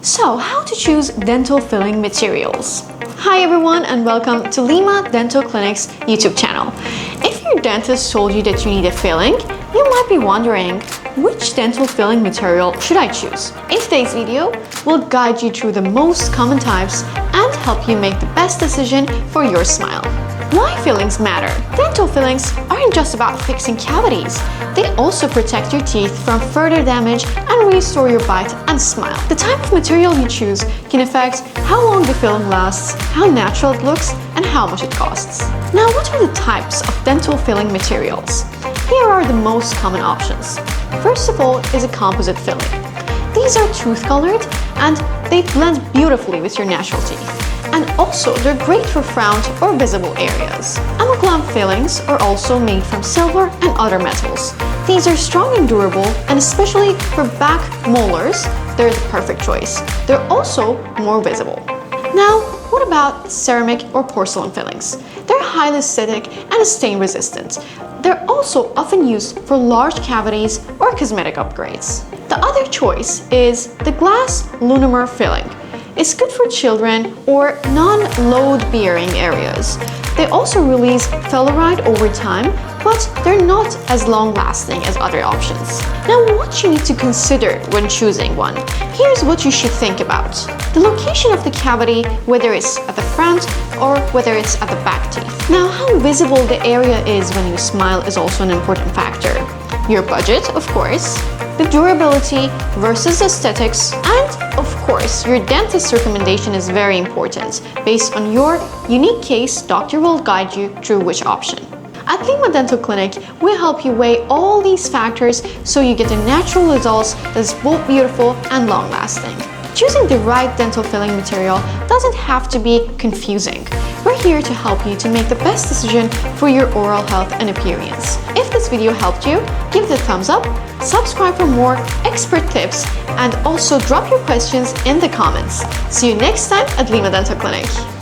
So, how to choose dental filling materials? Hi everyone and welcome to Lima Dental Clinic's YouTube channel. If your dentist told you that you need a filling, you might be wondering, which dental filling material should I choose? In today's video, we'll guide you through the most common types and help you make the best decision for your smile. Why fillings matter? Dental fillings aren't just about fixing cavities. They also protect your teeth from further damage and restore your bite and smile. The type of material you choose can affect how long the filling lasts, how natural it looks, and how much it costs. Now, what are the types of dental filling materials? Here are the most common options. First of all is a composite filling. These are tooth-colored and they blend beautifully with your natural teeth. And also, they're great for frowned or visible areas. Amalgam fillings are also made from silver and other metals. These are strong and durable, and especially for back molars, they're the perfect choice. They're also more visible. Now, what about ceramic or porcelain fillings? They're highly acidic and stain resistant. They're also often used for large cavities or cosmetic upgrades. The other choice is the glass Lunimer filling. It's good for children or non-load-bearing areas. They also release fluoride over time, but they're not as long-lasting as other options. Now, what you need to consider when choosing one. Here's what you should think about. The location of the cavity, whether it's at the front or whether it's at the back teeth. Now, how visible the area is when you smile is also an important factor. Your budget, of course, the durability versus aesthetics, and of course, your dentist's recommendation is very important. Based on your unique case, doctor will guide you through which option. At Lima Dental Clinic, we help you weigh all these factors so you get a natural result that's both beautiful and long-lasting. Choosing the right dental filling material doesn't have to be confusing. We're here to help you to make the best decision for your oral health and appearance. If this video helped you, give it a thumbs up, subscribe for more expert tips, and also drop your questions in the comments. See you next time at Lima Dental Clinic.